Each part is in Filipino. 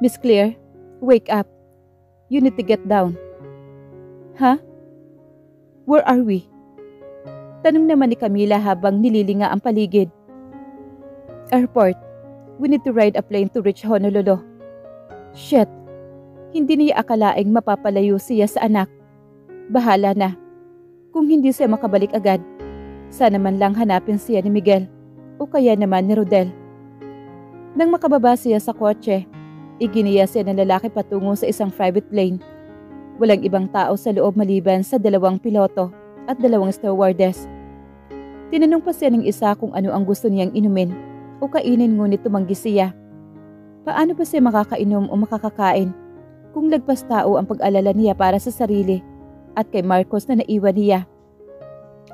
Miss Claire, wake up. You need to get down. Ha? Where are we? Tanong naman ni Camila habang nililinga ang paligid. Airport. We need to ride a plane to reach Honolulu. Shit. Hindi niya akalaing mapapalayo siya sa anak. Bahala na. Kung hindi siya makabalik agad, sana man lang hanapin siya ni Miguel o kaya naman ni Rodel. Nang makababa siya sa kotse, iginiya siya ng lalaki patungo sa isang private plane. Walang ibang tao sa loob maliban sa 2 piloto at 2 stewardess. Tinanong pa siya ng isa kung ano ang gusto niyang inumin o kainin, ngunit tumanggi siya. Paano ba siya makakainom o makakakain kung lagpas tao ang pag-alala niya para sa sarili at kay Marcos na naiwan niya?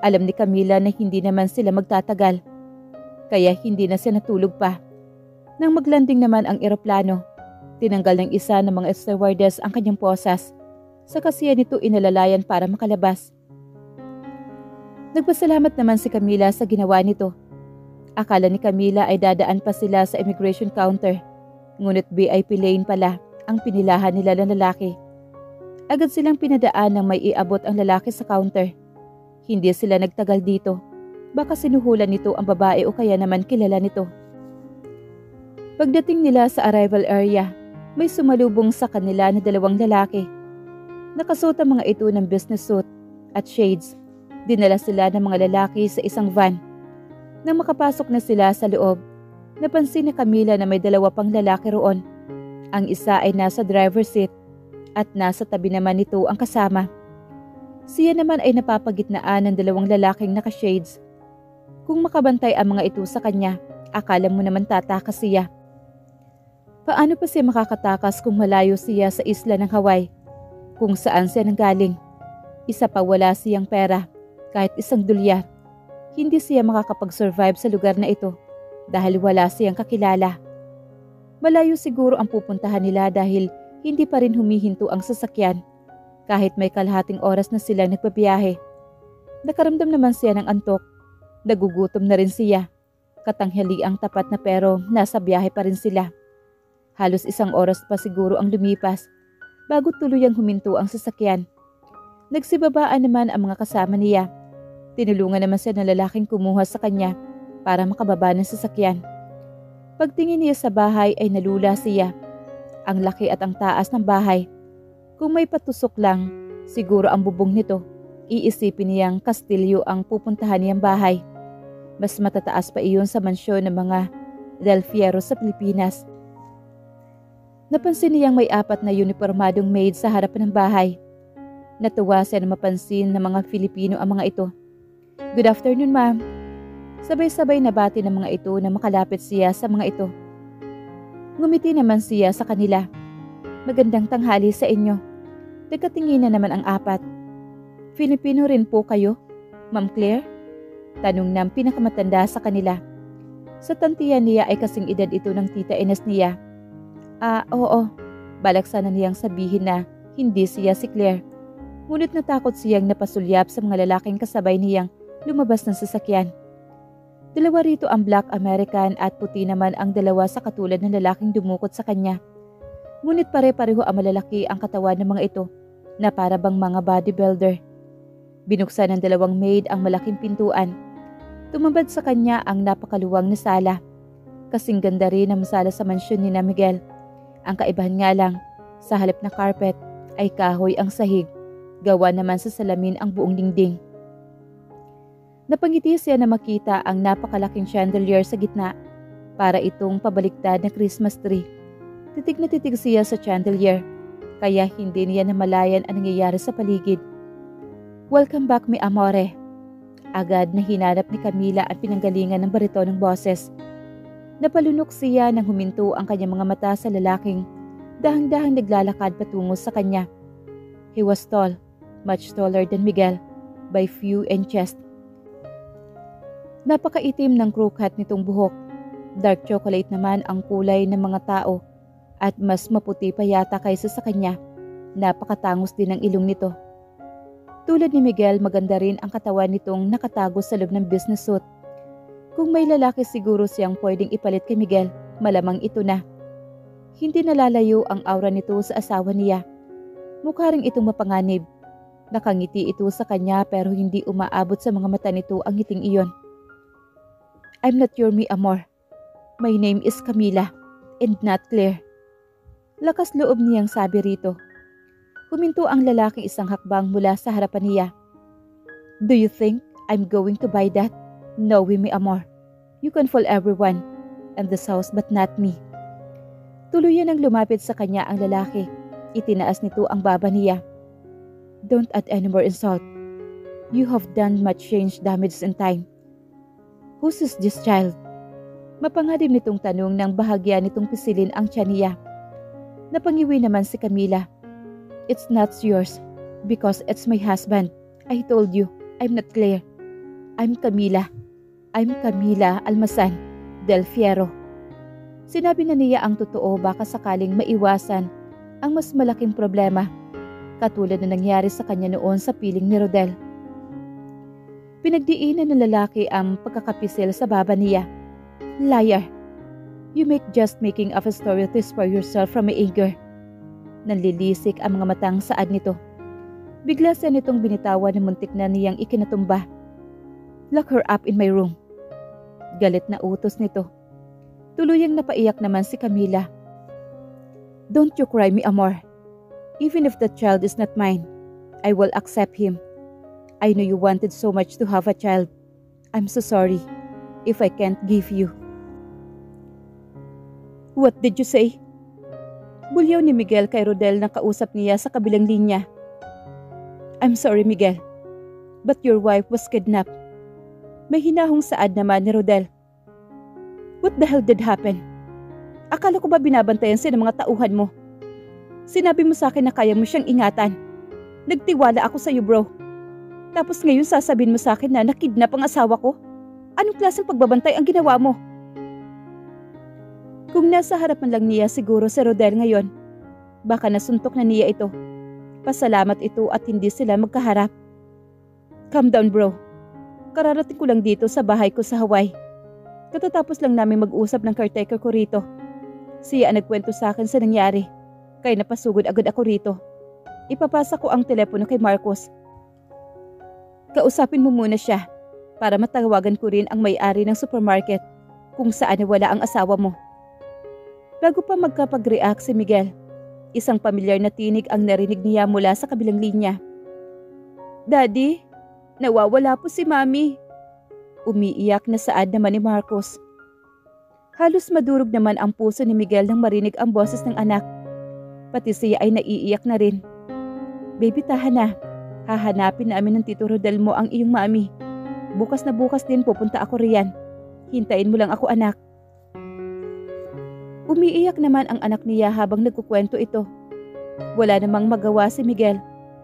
Alam ni Camila na hindi naman sila magtatagal, kaya hindi na siya natulog pa. Nang maglanding naman ang eroplano, tinanggal ng isa ng mga stewardess ang kanyang posas, saka siya nito inalalayan para makalabas. Nagpasalamat naman si Camila sa ginawa nito. Akala ni Camila ay dadaan pa sila sa immigration counter, ngunit VIP lane pala ang pinilahan nila ng lalaki. Agad silang pinadaan nang may iabot ang lalaki sa counter. Hindi sila nagtagal dito. Baka sinuhulan nito ang babae o kaya naman kilala nito. Pagdating nila sa arrival area, may sumalubong sa kanila na 2 lalaki. Nakasuot ang mga ito ng business suit at shades. Dinala sila ng mga lalaki sa isang van. Nang makapasok na sila sa loob, napansin ni Camila na may 2 pang lalaki roon. Ang isa ay nasa driver's seat at nasa tabi naman nito ang kasama. Siya naman ay napapagitnaan ng 2 lalaking naka-shades. Kung makabantay ang mga ito sa kanya, akala mo naman tatakas siya. Paano pa siya makakatakas kung malayo siya sa isla ng Hawaii, kung saan siya nanggaling? Isa pa, wala siyang pera, kahit isang dolyar. Hindi siya makakapag-survive sa lugar na ito dahil wala siyang kakilala. Malayo siguro ang pupuntahan nila dahil hindi pa rin humihinto ang sasakyan. Kahit may kalahating oras na sila nagbabiyahe. Nakaramdam naman siya ng antok. Nagugutom na rin siya. Katanghali ang tapat na pero nasa biyahe pa rin sila. Halos 1 oras pa siguro ang lumipas bago tuluyang huminto ang sasakyan. Nagsibabaan naman ang mga kasama niya. Tinulungan naman siya ng lalaking kumuha sa kanya para makababa ng sasakyan. Pagtingin niya sa bahay ay nalula siya. Ang laki at ang taas ng bahay. Kung may patusok lang, siguro ang bubong nito, iisipin niyang kastilyo ang pupuntahan niyang bahay. Mas matataas pa iyon sa mansyon ng mga Del Fierro sa Pilipinas. Napansin niyang may 4 na uniformadong maid sa harapan ng bahay. Natuwa siya na mapansin ng mga Filipino ang mga ito. Good afternoon, ma'am. Sabay-sabay nabati ng mga ito na makalapit siya sa mga ito. Ngumiti naman siya sa kanila. Magandang tanghali sa inyo. Nagkatingin na naman ang 4. Filipino rin po kayo, Ma'am Claire? Tanong ng pinakamatanda sa kanila. Sa tantiyan niya ay kasing edad ito ng tita Ines niya. Oo. Balak sana niyang sabihin na hindi siya si Claire. Ngunit natakot siyang napasulyap sa mga lalaking kasabay niyang lumabas ng sasakyan. 2 rito ang Black American at puti naman ang 2 sa katulad ng lalaking dumukot sa kanya. Ngunit pare-pareho ang malalaki ang katawan ng mga ito na para bang mga bodybuilder. Binuksan ng 2 maid ang malaking pintuan. Tumambad sa kanya ang napakaluwang na sala. Kasing ganda rin ang sala sa mansyon ni na Miguel. Ang kaibahan nga lang, sa halip na carpet ay kahoy ang sahig. Gawa naman sa salamin ang buong dingding. Napangiti siya na makita ang napakalaking chandelier sa gitna. Para itong pabaliktad na Christmas tree. Titig na titig siya sa chandelier. Kaya hindi niya namalayan ang nangyayari sa paligid. Welcome back, mi amore. Agad na hinanap ni Camila ang pinanggalingan ng bariton ng boses. Napalunok siya nang huminto ang kanyang mga mata sa lalaking dahang-dahang naglalakad patungo sa kanya. He was tall, much taller than Miguel, by few and chest. Napakaitim ng crew cut nitong buhok. Dark chocolate naman ang kulay ng mga tao. At mas maputi pa yata kaysa sa kanya. Napakatangos din ang ilong nito. Tulad ni Miguel, maganda rin ang katawan nitong nakatago sa loob ng business suit. Kung may lalaki siguro siyang pwedeng ipalit kay Miguel, malamang ito na. Hindi nalalayo ang aura nito sa asawa niya. Mukha ring itong mapanganib. Nakangiti ito sa kanya pero hindi umaabot sa mga mata nito ang ngiting iyon. I'm not your mi amor. My name is Camila and not Claire. Lakas loob niyang sabi rito. Huminto ang lalaking isang hakbang mula sa harapan niya. Do you think I'm going to buy that? No, mi amor. You can fool everyone and this house but not me. Tuluyan ang lumapit sa kanya ang lalaki. Itinaas nito ang baba niya. Don't add any more insult. You have done much change, damage in time. Whose is this child? Mapanganib nitong tanong nang bahagya nitong pisilin ang tiyan niya. Napangiwi naman si Camila. It's not yours because it's my husband. I told you, I'm not Claire. I'm Camila. I'm Camila Almasan del Fierro. Sinabi na niya ang totoo baka sakaling maiwasan ang mas malaking problema katulad na nangyari sa kanya noon sa piling ni Rodel. Pinagdiinan ng lalaki ang pagkakapisil sa baba niya. Liar! You make just making up a story to spare yourself from my anger. Nanlilisik ang mga matang saad nito. Bigla siya nitong binitawan na muntik na niyang ikinatumba. Lock her up in my room. Galit na utos nito. Tuluyang napaiyak naman si Camila. Don't you cry, mi amor. Even if the child is not mine, I will accept him. I know you wanted so much to have a child. I'm so sorry if I can't give you. What did you say? Bulyaw ni Miguel kay Rodel na kausap niya sa kabilang linya. I'm sorry, Miguel, but your wife was kidnapped. May hinahong saad naman ni Rodel. What the hell did happen? Akala ko ba binabantayan siya ng mga tauhan mo? Sinabi mo sa akin na kaya mo siyang ingatan. Nagtiwala ako sa iyo, bro. Tapos ngayon sasabihin mo sa akin na nakidnap ang asawa ko? Anong klaseng pagbabantay ang ginawa mo? Kung nasa harapan lang niya siguro si Rodel ngayon, baka nasuntok na niya ito. Pasalamat ito at hindi sila magkaharap. Calm down, bro. Kararating ko lang dito sa bahay ko sa Hawaii. Katatapos lang namin mag-usap ng caretaker ko rito. Siya ang nagkwento sa akin sa nangyari, kaya napasugod agad ako rito. Ipapasa ko ang telepono kay Marcos. Kausapin mo muna siya para matawagan ko rin ang may-ari ng supermarket kung saan nawala ang asawa mo. Bago pa magkapag-react si Miguel, isang pamilyar na tinig ang narinig niya mula sa kabilang linya. Daddy, nawawala po si Mami. Umiiyak na saad naman ni Marcos. Halos madurog naman ang puso ni Miguel nang marinig ang boses ng anak. Pati siya ay naiiyak na rin. Baby, tahan na. Hahanapin namin ng Tito Rodel mo ang iyong mami. Bukas na bukas din pupunta ako riyan. Hintayin mo lang ako, anak. Umiiyak naman ang anak niya habang nagkukwento ito. Wala namang magawa si Miguel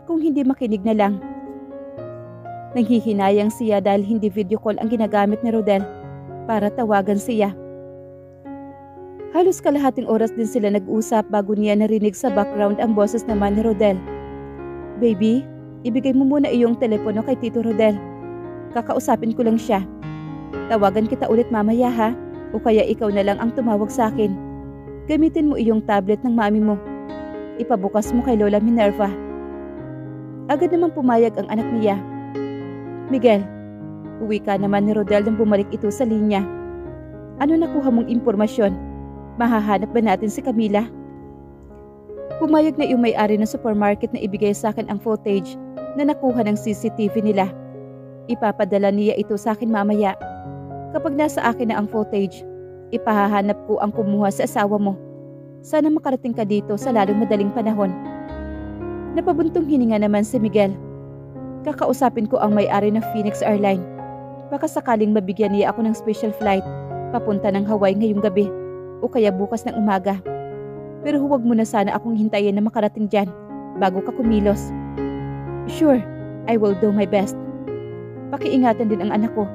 kung hindi makinig na lang. Nanghihinayang siya dahil hindi video call ang ginagamit ni Rodel para tawagan siya. Halos kalahating oras din sila nag-usap bago niya narinig sa background ang boses naman ni Rodel. Baby, ibigay mo muna iyong telepono kay Tito Rodel. Kakausapin ko lang siya. Tawagan kita ulit mamaya, ha? O kaya ikaw na lang ang tumawag sa akin. Gamitin mo iyong tablet ng mami mo. Ipabukas mo kay Lola Minerva. Agad namang pumayag ang anak niya. Miguel, uwi ka naman ni Rodel nang bumalik ito sa linya. Ano nakuha mong impormasyon? Mahahanap ba natin si Camila? Pumayag na yung may-ari ng supermarket na ibigay sa akin ang footage na nakuha ng CCTV nila. Ipapadala niya ito sa akin mamaya. Kapag nasa akin na ang footage, ipahahanap ko ang kumuha sa asawa mo. Sana makarating ka dito sa lalong madaling panahon. Napabuntong hininga naman si Miguel. Kakausapin ko ang may-ari ng Phoenix Airline. Baka sakaling mabigyan niya ako ng special flight papunta ng Hawaii ngayong gabi o kaya bukas ng umaga. Pero huwag mo na sana akong hintayin na makarating dyan bago ka kumilos. Sure, I will do my best. Pakiingatan din ang anak ko.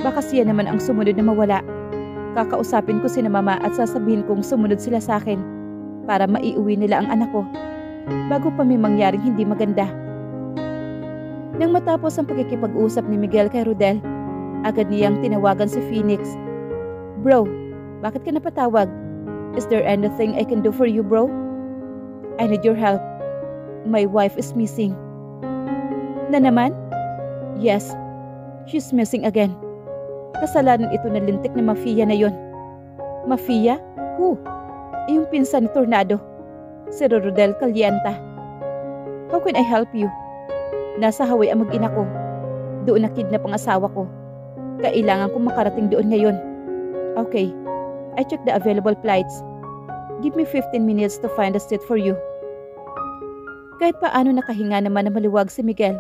Baka siya naman ang sumunod na mawala. Kakausapin ko sina mama at sasabihin kong sumunod sila sa akin para maiuwi nila ang anak ko bago pa may mangyaring hindi maganda. Nang matapos ang pagkikipag-usap ni Miguel kay Rodel, agad niyang tinawagan si Phoenix. Bro, bakit ka napatawag? Is there anything I can do for you, bro? I need your help. My wife is missing. Na naman? Yes, she's missing again. Kasalanan ito ng lintik na mafia na yon. Mafia? Who? Yung pinsan ni Tornado. Si Rodel Calienta. How can I help you? Nasa Hawaii ang mag-ina ko. Doon nakidnap ang asawa ko. Kailangan kong makarating doon ngayon. Okay, I checked the available flights. Give me 15 minutes to find a seat for you. Kahit paano nakahinga naman na maluwag si Miguel.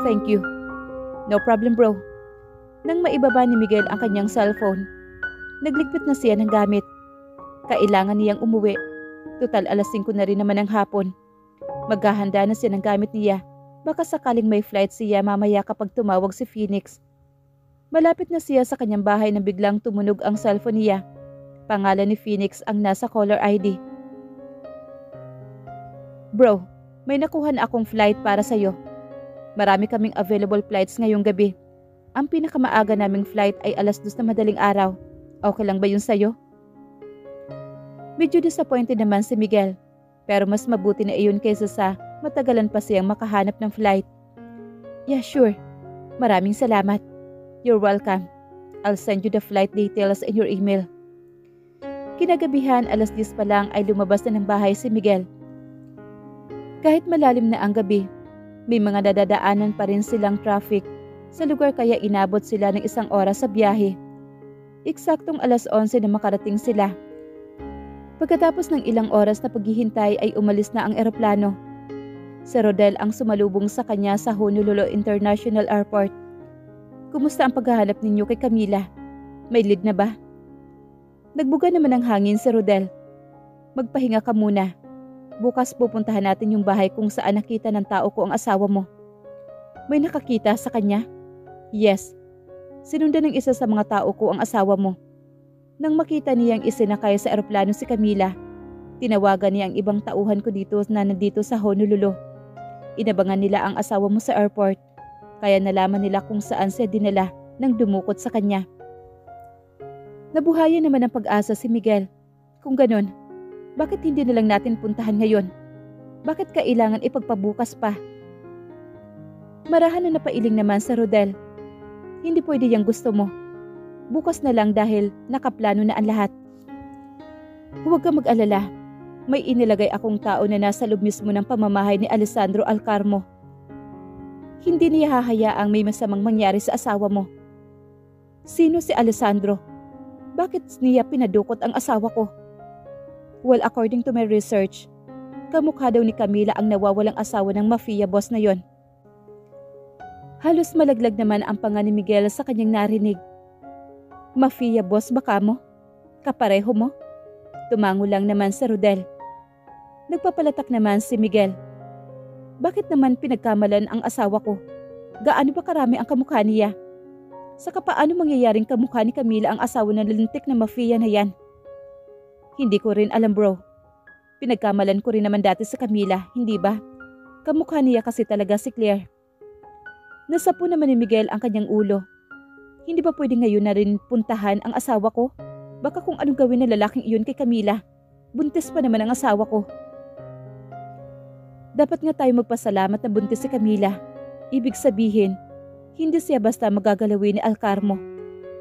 Thank you. No problem, bro. Nang maibaba ni Miguel ang kanyang cellphone, nagligpit na siya ng gamit. Kailangan niyang umuwi. Total alas 5 na rin naman ng hapon. Maghahanda na siya ng gamit niya. Baka sakaling may flight siya mamaya kapag tumawag si Phoenix. Malapit na siya sa kanyang bahay na biglang tumunog ang cellphone niya. Pangalan ni Phoenix ang nasa caller ID. Bro, may nakuha na akong flight para sa'yo. Marami kaming available flights ngayong gabi. Ang pinakamaaga naming flight ay alas 2 na madaling araw. Okay lang ba yun sa'yo? Medyo disappointed naman si Miguel. Pero mas mabuti na iyon kaysa sa matagalan pa siyang makahanap ng flight. Yeah, sure. Maraming salamat. You're welcome. I'll send you the flight details in your email. Kinagabihan, alas 10 pa lang ay lumabas na ng bahay si Miguel. Kahit malalim na ang gabi, may mga dadadaanan pa rin silang traffic sa lugar kaya inabot sila ng 1 oras sa biyahe. Eksaktong alas 11 na makarating sila. Pagkatapos ng ilang oras na paghihintay ay umalis na ang eroplano. Si Rodel ang sumalubong sa kanya sa Honolulu International Airport. Kumusta ang paghahanap ninyo kay Camila? May lead na ba? Nagbuga naman ng hangin si Rodel. Magpahinga ka muna. Bukas pupuntahan natin yung bahay kung saan nakita ng tao ko ang asawa mo. May nakakita sa kanya? Yes. Sinundan ng isa sa mga tao ko ang asawa mo. Nang makita niyang isinakay sa eroplano si Camila, tinawagan niya ang ibang tauhan ko dito na nandito sa Honolulu. Inabangan nila ang asawa mo sa airport, kaya nalaman nila kung saan siya dinala nang dumukot sa kanya. Nabuhayan naman ng pag-asa si Miguel. Kung ganon, bakit hindi na lang natin puntahan ngayon? Bakit kailangan ipagpabukas pa? Marahan na napailing naman sa Rodel. Hindi pwede yang gusto mo. Bukas na lang dahil nakaplano na ang lahat. Huwag ka mag-alala. May inilagay akong tao na nasa loob mismo ng pamamahay ni Alessandro Alcarmo. Hindi niya hahayaang may masamang mangyari sa asawa mo. Sino si Alessandro? Bakit niya pinadukot ang asawa ko? Well, according to my research, kamukha daw ni Camila ang nawawalang asawa ng mafia boss na yon. Halos malaglag naman ang panga ni Miguel sa kanyang narinig. Mafia boss baka mo? Kapareho mo? Tumango lang naman si Rodel. Nagpapalatak naman si Miguel. Bakit naman pinagkamalan ang asawa ko? Gaano ba karami ang kamukha niya? Saka paano mangyayaring kamukha ni Camila ang asawa ng lintik na mafia na yan? Hindi ko rin alam, bro. Pinagkamalan ko rin naman dati sa Camila, hindi ba? Kamukha niya kasi talaga si Claire. Nasapo naman ni Miguel ang kanyang ulo. Hindi ba pwede ngayon na rin puntahan ang asawa ko? Baka kung anong gawin ng lalaking iyon kay Camila, buntis pa naman ang asawa ko. Dapat nga tayo magpasalamat na buntis si Camila. Ibig sabihin, hindi siya basta magagalawin ni Alcarmo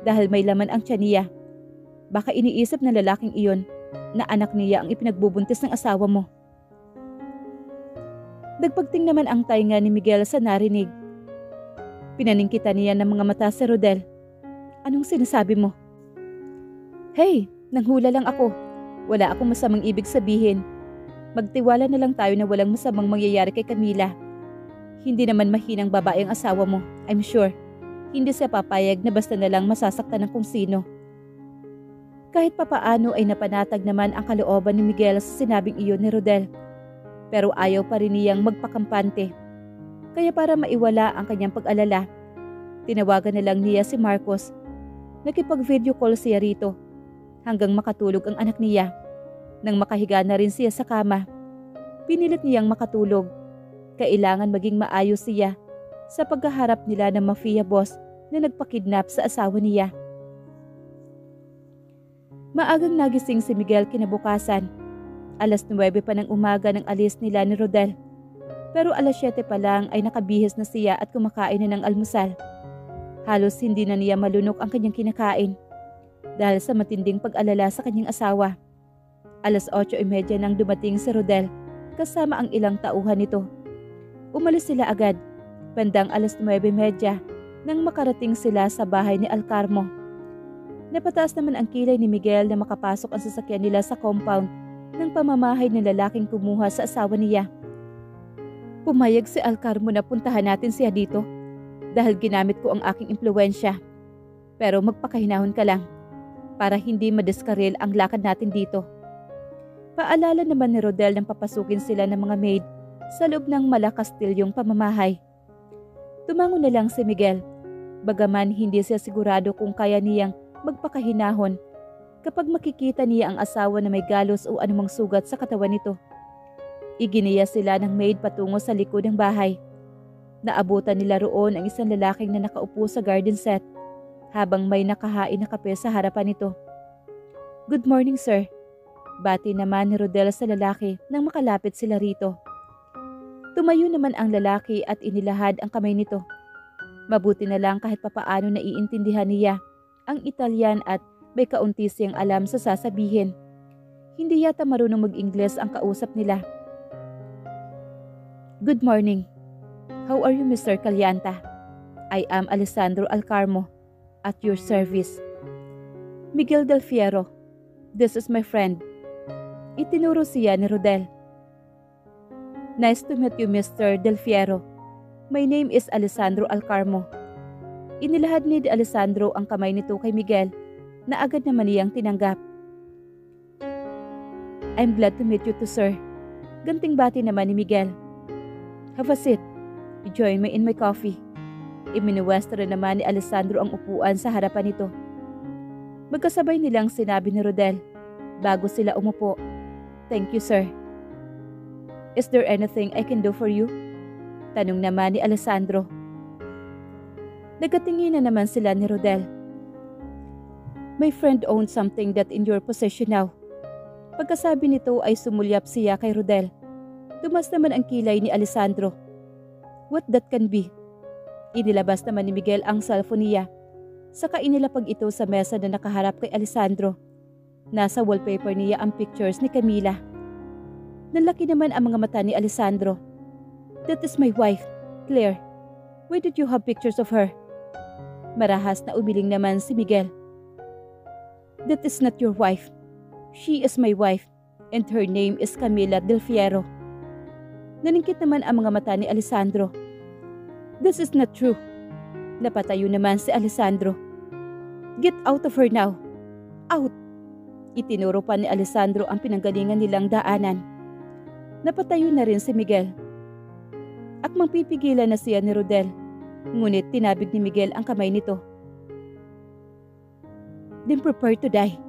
dahil may laman ang tiyan niya. Baka iniisip ng lalaking iyon na anak niya ang ipinagbubuntis ng asawa mo. Nagpagting naman ang tainga ni Miguel sa narinig. Pinaningkitan niya ng mga mata si Rodel. Anong sinasabi mo? Hey, nanghula lang ako. Wala akong masamang ibig sabihin. Magtiwala na lang tayo na walang masamang mangyayari kay Camila. Hindi naman mahinang babae ang asawa mo, I'm sure. Hindi siya papayag na basta na lang masasaktan ng kung sino. Kahit papaano ay napanatag naman ang kalooban ni Miguel sa sinabing iyon ni Rodel. Pero ayaw pa rin niyang magpakampante. Kaya para maiwala ang kanyang pag-alala, tinawagan na lang niya si Marcos. Nakipag-video call siya rito hanggang makatulog ang anak niya. Nang makahiga na rin siya sa kama, pinilit niyang makatulog. Kailangan maging maayos siya sa paghaharap nila ng mafia boss na nagpakidnap sa asawa niya. Maagang nagising si Miguel kinabukasan. 9:00 pa ng umaga nang alis nila ni Rodel. Pero 7:00 pa lang ay nakabihis na siya at kumakain na ng almusal. Halos hindi na niya malunok ang kanyang kinakain dahil sa matinding pag-alala sa kanyang asawa. 8:30 nang dumating si Rodel kasama ang ilang tauhan nito. Umalis sila agad, bandang 9:30 nang makarating sila sa bahay ni Alcarmo. Napataas naman ang kilay ni Miguel na makapasok ang sasakyan nila sa compound ng pamamahay ng lalaking kumuha sa asawa niya. Pumayag si Alcarmo na puntahan natin siya dito dahil ginamit ko ang aking impluwensya. Pero magpakahinahon ka lang para hindi madiskaril ang lakad natin dito. Paalala naman ni Rodel nang papasukin sila ng mga maid sa loob ng malakastilyong pamamahay. Tumango na lang si Miguel, bagaman hindi siya sigurado kung kaya niyang magpakahinahon kapag makikita niya ang asawa na may galos o anumang sugat sa katawan nito. Iginiya sila ng maid patungo sa likod ng bahay. Naabutan nila roon ang isang lalaking na nakaupo sa garden set habang may nakahain na kape sa harapan nito. "Good morning, sir." Bati naman ni Rodel sa lalaki nang makalapit sila rito. Tumayo naman ang lalaki at inilahad ang kamay nito. Mabuti na lang kahit papaano naiintindihan niya ang Italyan at may kaunti siyang alam sa sasabihin. Hindi yata marunong mag-Ingles ang kausap nila. "Good morning. How are you, Mr. Calyanta? I am Alessandro Alcarmo, at your service. Miguel Del Fierro. This is my friend." Itinuro siya ni Rodel. "Nice to meet you, Mr. Del Fierro. My name is Alessandro Alcarmo." Inilahad ni Alessandro ang kamay nito kay Miguel na agad naman niyang tinanggap. "I'm glad to meet you too, sir." Ganting bati naman ni Miguel. "Have a seat. Join me in my coffee." Iminuwesta rin naman ni Alessandro ang upuan sa harapan nito. Magkasabay nilang sinabi ni Rodel bago sila umupo, "Thank you, sir." "Is there anything I can do for you?" Tanong naman ni Alessandro. Nagkatingin na naman sila ni Rodel. "My friend owns something that in your possession now." Pagkasabi nito ay sumulyap siya kay Rodel. Tumas naman ang kilay ni Alessandro. "What that can be?" Inilabas naman ni Miguel ang cellphone niya. Saka inilapag ito sa mesa na nakaharap kay Alessandro. Nasa wallpaper niya ang pictures ni Camila. Nalaki naman ang mga mata ni Alessandro. "That is my wife, Claire. Why did you have pictures of her?" Marahas na umiling naman si Miguel. "That is not your wife. She is my wife, and her name is Camila Del Fierro." Naningkit naman ang mga mata ni Alessandro. "This is not true." Napatayo naman si Alessandro. "Get out of her now. Out!" Itinuro pa ni Alessandro ang pinanggalingan nilang daanan. Napatayo na rin si Miguel. Akmang pipigilan na siya ni Rodel, ngunit tinabig ni Miguel ang kamay nito. "Then prepare to die."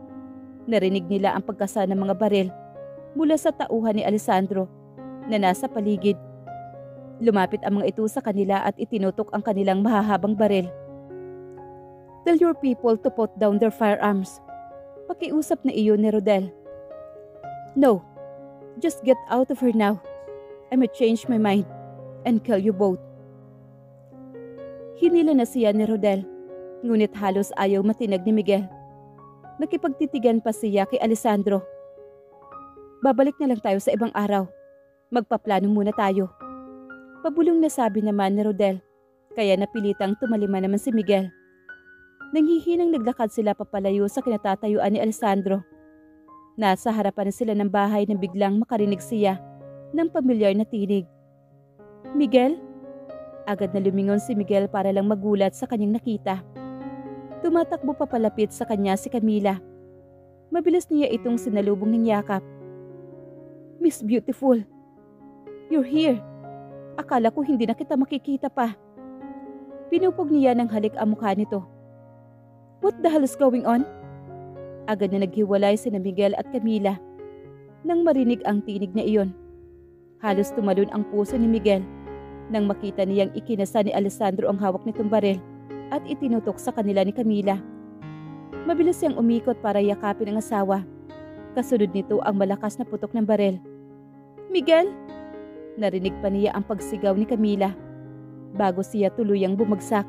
Narinig nila ang pagkasa ng mga baril mula sa tauhan ni Alessandro na nasa paligid. Lumapit ang mga ito sa kanila at itinutok ang kanilang mahahabang baril. "Tell your people to put down their firearms." Pakiusap na iyon ni Rodel. "No, just get out of here now. I may change my mind and kill you both." Hinila na siya ni Rodel, ngunit halos ayaw matinag ni Miguel. Nakipagtitigan pa siya kay Alessandro. "Babalik na lang tayo sa ibang araw. Magpaplano muna tayo." Pabulong na sabi naman ni Rodel, kaya napilitang tumalima naman si Miguel. Nanghihinang naglakad sila papalayo sa kinatatayuan ni Alessandro. Nasa harapan sila ng bahay nang biglang makarinig siya ng pamilyar na tinig. "Miguel?" Agad na lumingon si Miguel para lang magulat sa kanyang nakita. Tumatakbo papalapit sa kanya si Camila. Mabilis niya itong sinalubong ng yakap. "Miss Beautiful, you're here. Akala ko hindi na kita makikita pa." Pinupog niya ng halik ang mukha nito. "What the hell is going on?" Agad na naghiwalay sina Miguel at Camila nang marinig ang tinig na iyon. Halos tumalon ang puso ni Miguel nang makita niyang ikinasa ni Alessandro ang hawak nitong baril at itinutok sa kanila ni Camila. Mabilis siyang umikot para yakapin ang asawa. Kasunod nito ang malakas na putok ng barel. "Miguel!" Narinig pa niya ang pagsigaw ni Camila bago siya tuluyang bumagsak.